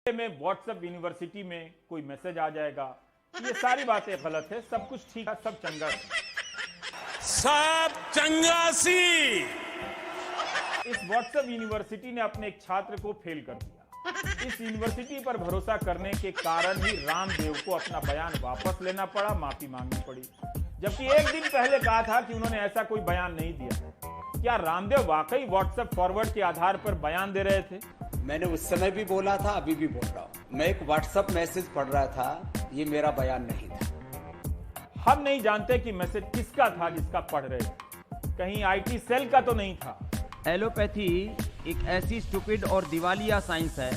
में WhatsApp university में कोई मैसेज आ जाएगा, ये सारी बातें गलत है। सब कुछ ठीक है, सब चंगा है, सब चंगासी। इस व्हाट्सएप यूनिवर्सिटी ने अपने एक छात्र को फेल कर दिया। इस यूनिवर्सिटी पर भरोसा करने के कारण ही रामदेव को अपना बयान वापस लेना पड़ा, माफी मांगनी पड़ी। जबकि एक दिन पहले कहा था कि उन्होंने ऐसा कोई बयान नहीं दिया। क्या रामदेव वाकई व्हाट्सएप फॉरवर्ड के आधार पर बयान दे रहे थे? मैंने उस समय भी बोला था, अभी भी बोल रहा हूँ। मैं एक व्हाट्सएप मैसेज पढ़ रहा था, ये मेरा बयान नहीं था। हम नहीं जानते कि मैसेज किसका था जिसका पढ़ रहे थे। कहीं आईटी सेल का तो नहीं था। एलोपैथी एक ऐसी स्टूपिड और दिवालिया साइंस है।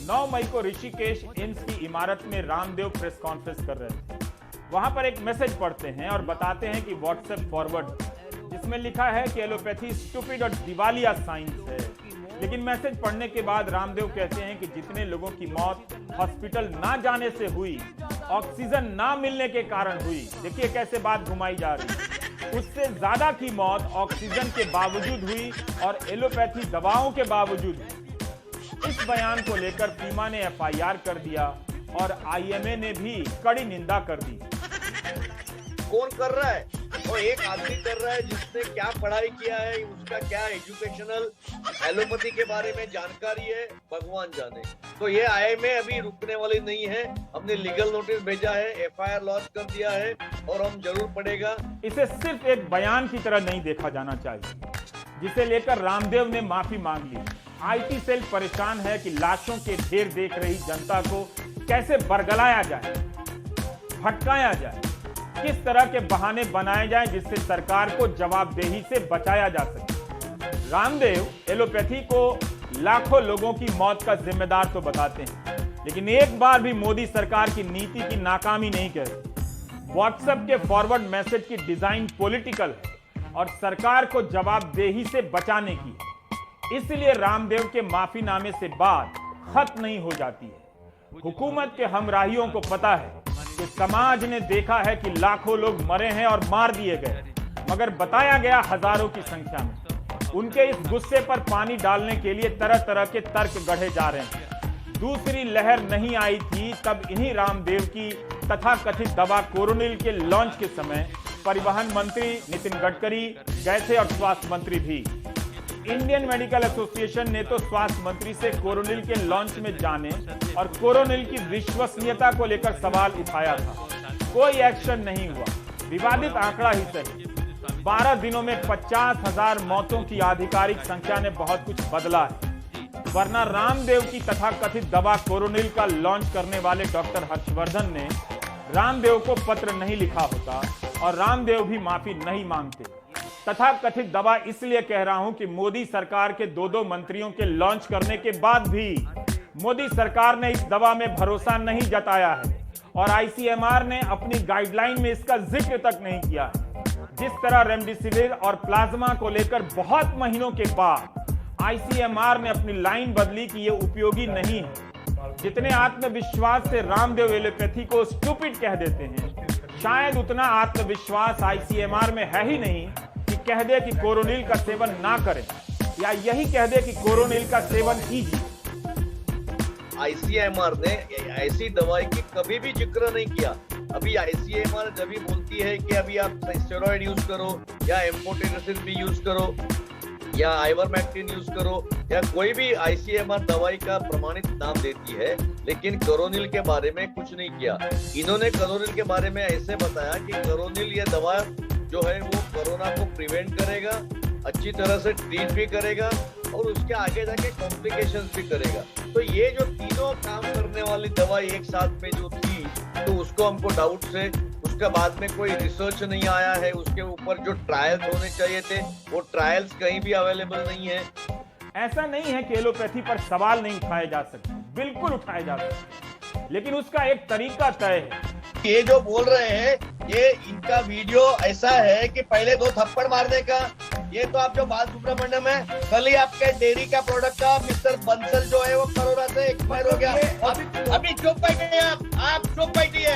9 मई को ऋषिकेश एम्स की इमारत में रामदेव प्रेस कॉन्फ्रेंस कर रहे थे। वहां पर एक मैसेज पढ़ते हैं और बताते हैं कि व्हाट्सएप फॉरवर्ड, जिसमें लिखा है कि एलोपैथी स्टूपिड और दिवालिया साइंस है। लेकिन मैसेज पढ़ने के बाद रामदेव कहते हैं कि जितने लोगों की मौत हॉस्पिटल ना जाने से हुई, ऑक्सीजन ना मिलने के कारण हुई, देखिए कैसे बात घुमाई जा रही है, उससे ज्यादा की मौत ऑक्सीजन के बावजूद हुई और एलोपैथी दवाओं के बावजूद हुई। इस बयान को लेकर फीमा ने एफआईआर कर दिया और आईएमए ने भी कड़ी निंदा कर दी। कौन कर रहा है? वो एक आदमी कर रहा है जिसने क्या पढ़ाई किया है, उसका क्या एजुकेशनल एलोपैथी के बारे में जानकारी है, भगवान जाने। तो ये आईएमए अभी रुकने वाली नहीं है। हमने लीगल नोटिस भेजा है, एफआईआर लॉन्च कर दिया है और हम जरूर पढ़ेगा। इसे सिर्फ एक बयान की तरह नहीं देखा जाना चाहिए, जिसे लेकर रामदेव ने माफी मांग ली। आईटी सेल परेशान है कि लाशों के ढेर देख रही जनता को कैसे बरगलाया जाए, भटकाया जाए, किस तरह के बहाने बनाए जाएं जिससे सरकार को जवाबदेही से बचाया जा सके। रामदेव एलोपैथी को लाखों लोगों की मौत का जिम्मेदार तो बताते हैं, लेकिन एक बार भी मोदी सरकार की नीति की नाकामी नहीं कहते। व्हाट्सएप के फॉरवर्ड मैसेज की डिजाइन पॉलिटिकल है और सरकार को जवाबदेही से बचाने की है। इसलिए रामदेव के माफीनामे से बात खत्म नहीं हो जाती है। हुकूमत के हमराहियों को पता है कि समाज ने देखा है कि लाखों लोग मरे हैं और मार दिए गए, मगर बताया गया हजारों की संख्या में। उनके इस गुस्से पर पानी डालने के लिए तरह तरह के तर्क गढ़े जा रहे हैं। दूसरी लहर नहीं आई थी तब इन्हीं रामदेव की तथाकथित दवा कोरोनिल के लॉन्च के समय परिवहन मंत्री नितिन गडकरी गए थे और स्वास्थ्य मंत्री भी। इंडियन मेडिकल एसोसिएशन ने तो स्वास्थ्य मंत्री से कोरोनिल के लॉन्च में जाने और कोरोनिल की विश्वसनीयता को लेकर सवाल उठाया था। कोई एक्शन नहीं हुआ, विवादित आंकड़ा ही सही। 12 दिनों में 50,000 मौतों की आधिकारिक संख्या ने बहुत कुछ बदला है। वरना रामदेव की तथाकथित दवा कोरोनिल का लॉन्च करने वाले डॉक्टर हर्षवर्धन ने रामदेव को पत्र नहीं लिखा होता और रामदेव भी माफी नहीं मांगते। तथाकथित दवा इसलिए कह रहा हूं कि मोदी सरकार के 2 मंत्रियों के लॉन्च करने के बाद भी मोदी सरकार ने इस दवा में भरोसा नहीं जताया है और आईसीएमआर ने अपनी गाइडलाइन में इसका जिक्र तक नहीं किया है। जिस तरह रेमडेसिविर और प्लाज्मा को लेकर बहुत महीनों के बाद आईसीएमआर ने अपनी लाइन बदली कि यह उपयोगी नहीं है, जितने आत्मविश्वास से रामदेव एलोपैथी को स्टूपिड कह देते हैं, शायद उतना आत्मविश्वास आईसीएमआर में है ही नहीं कि कह दे कि कोरोनिल का सेवन ना करें, या यही कह दे कि कोरोनिल का सेवन कीजिए। आईसीएमआर ने ऐसी दवाई की कभी भी जिक्र नहीं किया। अभी आईसीएमआर जब भी बोलती है कि अभी आप स्टेरॉइड यूज करो या एम्फोटेरेसिन भी यूज करो या आइवरमेक्टिन यूज करो या कोई भी आईसीएमआर दवाई का प्रमाणित नाम देती है, लेकिन कोरोनिल के बारे में कुछ नहीं किया। इन्होंने कोरोनिल के बारे में ऐसे बताया कि कोरोनिल ये दवा जो है वो कोरोना को प्रिवेंट करेगा, अच्छी तरह से ट्रीट भी करेगा और उसके आगे जाके कॉम्प्लिकेशंस भी करेगा। तो ये जो तीनों काम करने वाली दवाई एक साथ में जो थी, तो उसको हमको डाउट से उसके बाद में कोई रिसर्च नहीं आया है। उसके ऊपर जो ट्रायल्स होने चाहिए थे वो ट्रायल्स कहीं भी अवेलेबल नहीं है। ऐसा नहीं है कि एलोपैथी पर सवाल नहीं उठाए जा सकते, बिल्कुल उठाए जा सकते, लेकिन उसका एक तरीका तय है। ये जो बोल रहे हैं ये इनका वीडियो ऐसा है कि पहले 2 थप्पड़ मारने का। ये तो आप जो बाल सुब्रमण्यम है, कल ही आपके डेयरी का प्रोडक्ट का मिस्टर बंसल जो है वो कोरोना से एक्सपायर हो गया। अभी चुप बैठे हैं आप चुप बैठिए।